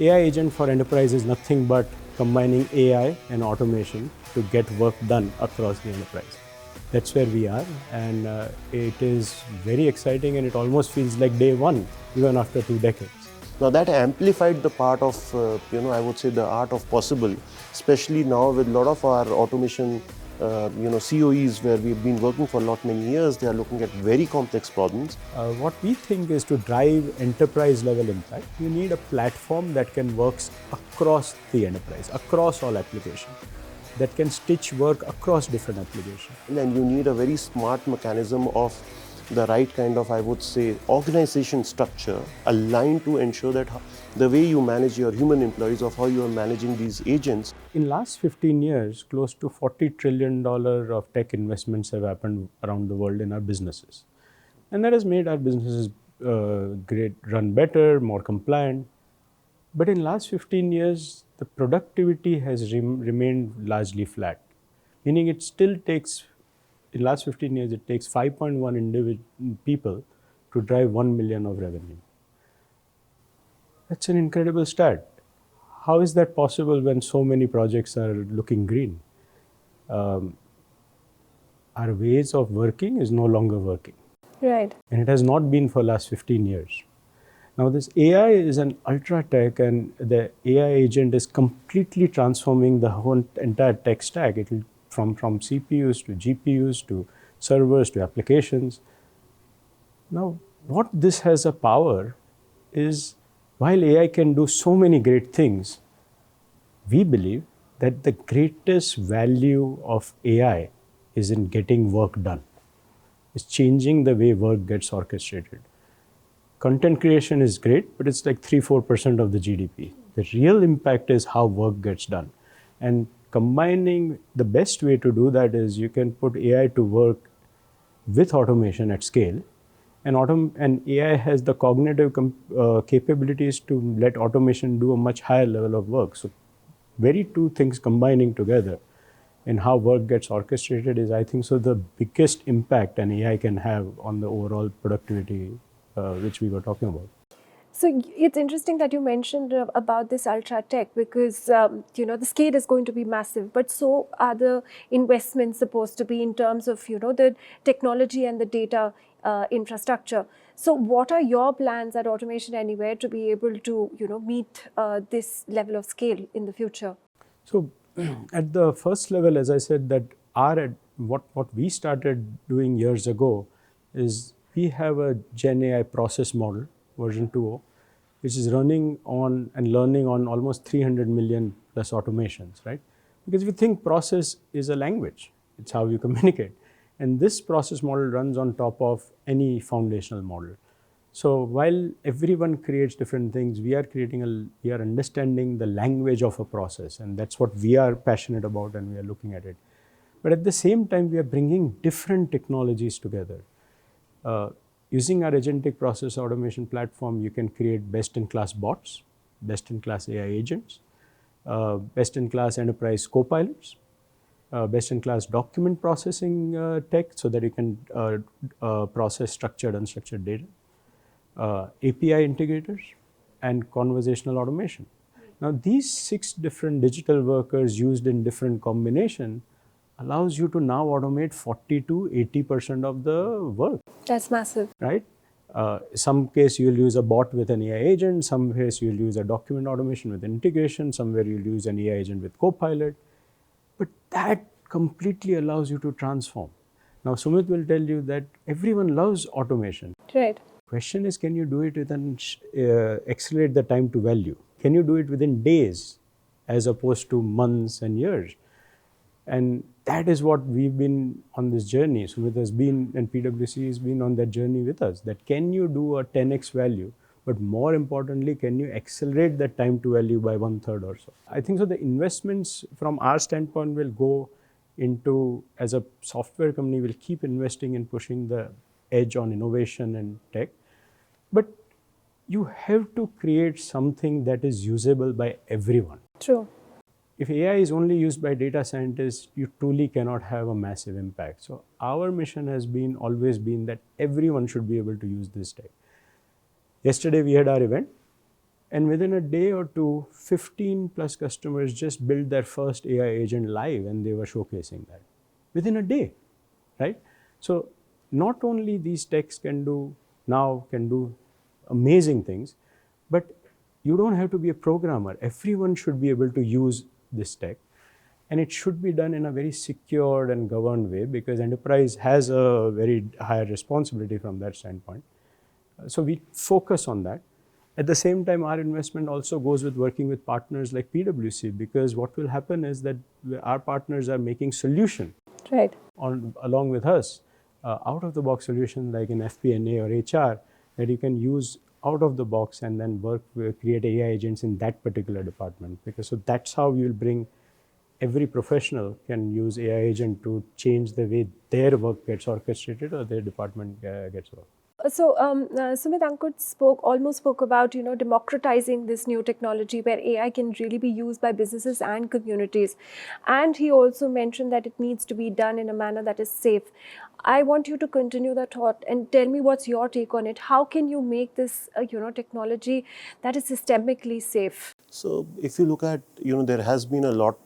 AI agent for enterprise is nothing but combining AI and automation to get work done across the enterprise. That's where we are, and it is very exciting, and it almost feels like day one, even after 2 decades. Now that amplified the part of, I would say the art of possible, especially now with a lot of our automation, COEs where we've been working for many years, they are looking at very complex problems. What we think is to drive enterprise level impact, you need a platform that can work across the enterprise, across all applications, that can stitch work across different applications. And you need a very smart mechanism of the right kind of, I would say, organization structure aligned to ensure that the way you manage your human employees, of how you are managing these agents. In last 15 years, close to $40 trillion of tech investments have happened around the world in our businesses. And that has made our businesses run better, more compliant. But in last 15 years, the productivity has remained largely flat. Meaning it still takes, in last 15 years, it takes 5.1 people to drive 1 million of revenue. That's an incredible stat. How is that possible when so many projects are looking green? Our ways of working is no longer working. Right. And it has not been for last 15 years. Now this AI is an ultra tech, and the AI agent is completely transforming the whole entire tech stack. It will from CPUs to GPUs to servers to applications. Now what this has a power is, while AI can do so many great things, we believe that the greatest value of AI is in getting work done. It's changing the way work gets orchestrated. Content creation is great, but it's like 3-4% of the GDP. The real impact is how work gets done. And combining, the best way to do that is you can put AI to work with automation at scale. And AI has the cognitive capabilities to let automation do a much higher level of work. So very two things combining together in how work gets orchestrated is, I think, so the biggest impact an AI can have on the overall productivity which we were talking about. So it's interesting that you mentioned about this ultra tech, because the scale is going to be massive, but so are the investments supposed to be in terms of the technology and the data infrastructure. So what are your plans at Automation Anywhere to be able to meet this level of scale in the future? So at the first level, as I said, that what we started doing years ago is we have a Gen AI process model, version 2.0, which is running on and learning on almost 300 million plus automations, right? Because if you think process is a language, it's how you communicate. And this process model runs on top of any foundational model. So while everyone creates different things, we are understanding the language of a process, and that's what we are passionate about, and we are looking at it. But at the same time, we are bringing different technologies together. Using our Agentic process automation platform, you can create best-in-class bots, best-in-class AI agents, best-in-class enterprise co-pilots, best-in-class document processing tech, so that you can process structured, unstructured data, API integrators, and conversational automation. Now, these 6 different digital workers used in different combination allows you to now automate 40 to 80% of the work. That's massive. Right? Some case you'll use a bot with an AI agent, some case you'll use a document automation with integration, somewhere you'll use an AI agent with Copilot. But that completely allows you to transform. Now, Sumit will tell you that everyone loves automation. Right. Question is, can you do it within, accelerate the time to value? Can you do it within days as opposed to months and years? And that is what we've been on this journey. Sumit has been, and PwC has been on that journey with us, that can you do a 10x value, but more importantly, can you accelerate that time to value by 1/3 or so? I think so the investments from our standpoint will go into, as a software company, will keep investing in pushing the edge on innovation and tech. But you have to create something that is usable by everyone. True. If AI is only used by data scientists, you truly cannot have a massive impact. So our mission has always been that everyone should be able to use this tech. Yesterday we had our event. And within a day or two, 15 plus customers just built their first AI agent live and they were showcasing that within a day, right? So not only these techs can do amazing things, but you don't have to be a programmer. Everyone should be able to use this tech. And it should be done in a very secured and governed way because enterprise has a very high responsibility from that standpoint. So we focus on that. At the same time, our investment also goes with working with partners like PwC, because what will happen is that our partners are making solution Right. along with us, out of the box solution like in FP&A or HR that you can use out of the box and then create AI agents in that particular department. Because so that's how we will bring every professional can use AI agent to change the way their work gets orchestrated or their department gets work. So, Sumit, Ankur almost spoke about, democratizing this new technology where AI can really be used by businesses and communities. And he also mentioned that it needs to be done in a manner that is safe. I want you to continue that thought and tell me what's your take on it. How can you make this, technology that is systemically safe? So if you look at, there has been a lot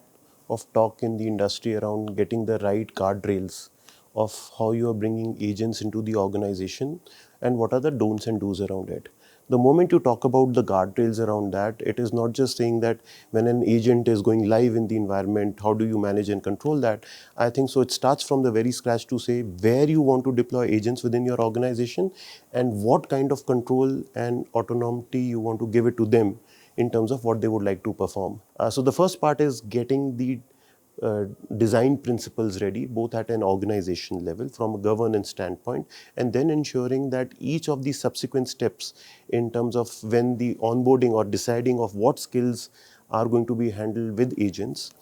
of talk in the industry around getting the right guardrails of how you are bringing agents into the organization and what are the don'ts and do's around it. The moment you talk about the guardrails around that, it is not just saying that when an agent is going live in the environment, how do you manage and control that? I think so it starts from the very scratch to say where you want to deploy agents within your organization and what kind of control and autonomy you want to give it to them in terms of what they would like to perform. So the first part is getting the design principles ready, both at an organization level from a governance standpoint, and then ensuring that each of the subsequent steps in terms of when the onboarding or deciding of what skills are going to be handled with agents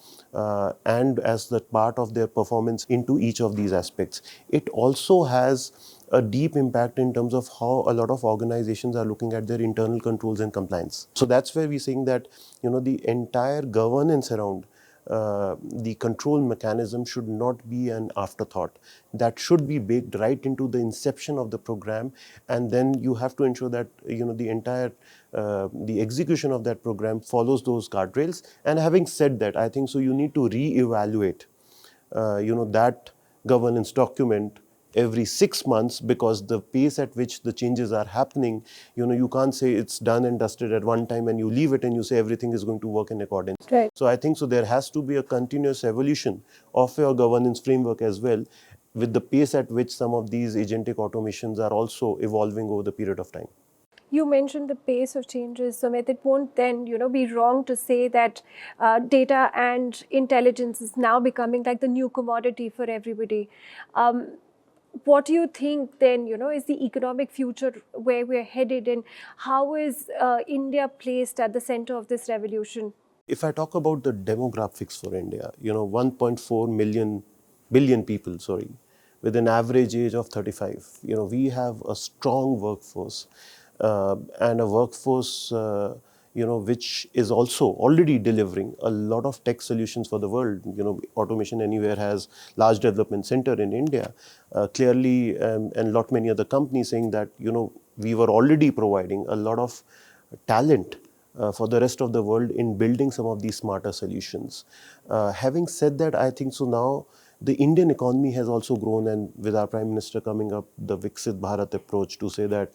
and as the part of their performance into each of these aspects. It also has a deep impact in terms of how a lot of organizations are looking at their internal controls and compliance. So that's where we're saying that the entire governance around the control mechanism should not be an afterthought. That should be baked right into the inception of the program, and then you have to ensure that the entire the execution of that program follows those guardrails. And having said that, I think so you need to re-evaluate that governance document every 6 months, because the pace at which the changes are happening, you can't say it's done and dusted at one time and you leave it and you say everything is going to work in accordance. Right. So I think so there has to be a continuous evolution of your governance framework as well, with the pace at which some of these agentic automations are also evolving over the period of time. You mentioned the pace of changes, Sumit. It won't then, be wrong to say that data and intelligence is now becoming like the new commodity for everybody. What do you think then, is the economic future where we're headed, and how is India placed at the center of this revolution? If I talk about the demographics for India, 1.4 billion people, with an average age of 35, we have a strong workforce and a workforce, which is also already delivering a lot of tech solutions for the world. Automation Anywhere has large development center in India. Clearly, and lot many other companies saying that, we were already providing a lot of talent for the rest of the world in building some of these smarter solutions. Having said that, I think so now the Indian economy has also grown, and with our Prime Minister coming up, the Viksit Bharat approach to say that,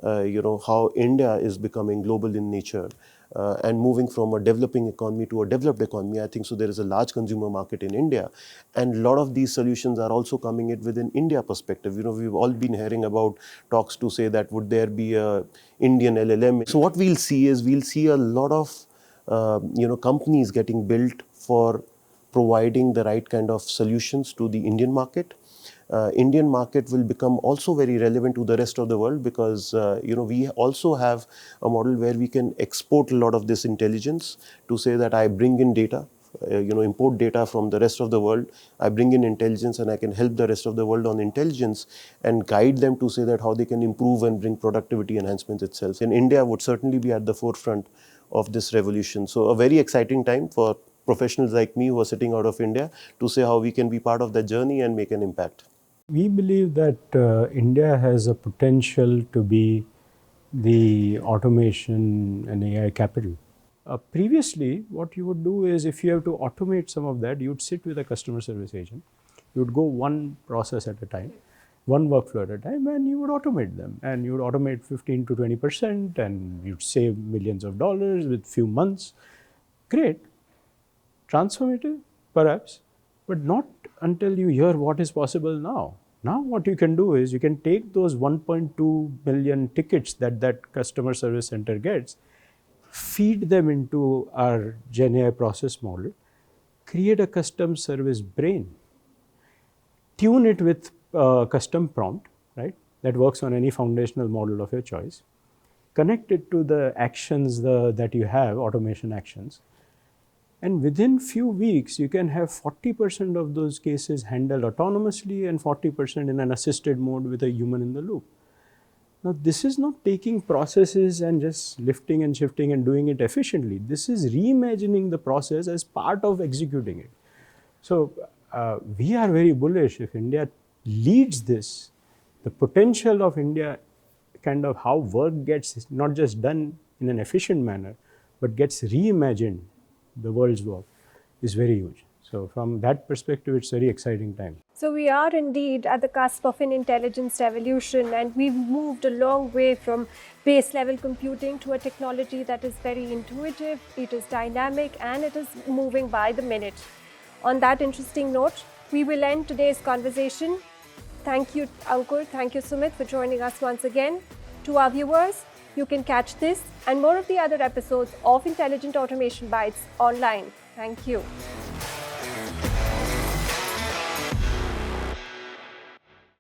how India is becoming global in nature and moving from a developing economy to a developed economy. I think so there is a large consumer market in India, and a lot of these solutions are also coming in within India perspective. We've all been hearing about talks to say that would there be a Indian LLM. So what we'll see is we'll see a lot of companies getting built for providing the right kind of solutions to the Indian market. Indian market will become also very relevant to the rest of the world, because we also have a model where we can export a lot of this intelligence to say that I bring in data, import data from the rest of the world. I bring in intelligence and I can help the rest of the world on intelligence and guide them to say that how they can improve and bring productivity enhancements itself. And India would certainly be at the forefront of this revolution. So a very exciting time for professionals like me who are sitting out of India to say how we can be part of that journey and make an impact. We believe that India has a potential to be the automation and AI capital. Previously, what you would do is if you have to automate some of that, you'd sit with a customer service agent. You'd go one process at a time, one workflow at a time, and you would automate them. And you would automate 15 to 20%, and you'd save millions of dollars with few months. Great. Transformative, perhaps, but not until you hear what is possible now. Now what you can do is you can take those 1.2 million tickets that that customer service center gets, feed them into our GenAI process model, create a custom service brain, tune it with a custom prompt, right, that works on any foundational model of your choice, connect it to the actions that you have, automation actions, and within few weeks, you can have 40% of those cases handled autonomously and 40% in an assisted mode with a human in the loop. Now, this is not taking processes and just lifting and shifting and doing it efficiently. This is reimagining the process as part of executing it. So, we are very bullish if India leads this, the potential of India, kind of how work gets not just done in an efficient manner, but gets reimagined, the world's work, is very huge. So from that perspective, it's a very exciting time. So we are indeed at the cusp of an intelligence revolution, and we've moved a long way from base level computing to a technology that is very intuitive, it is dynamic, and it is moving by the minute. On that interesting note, we will end today's conversation. Thank you, Ankur. Thank you, Sumit, for joining us once again. To our viewers, you can catch this and more of the other episodes of Intelligent Automation Bytes online. Thank you.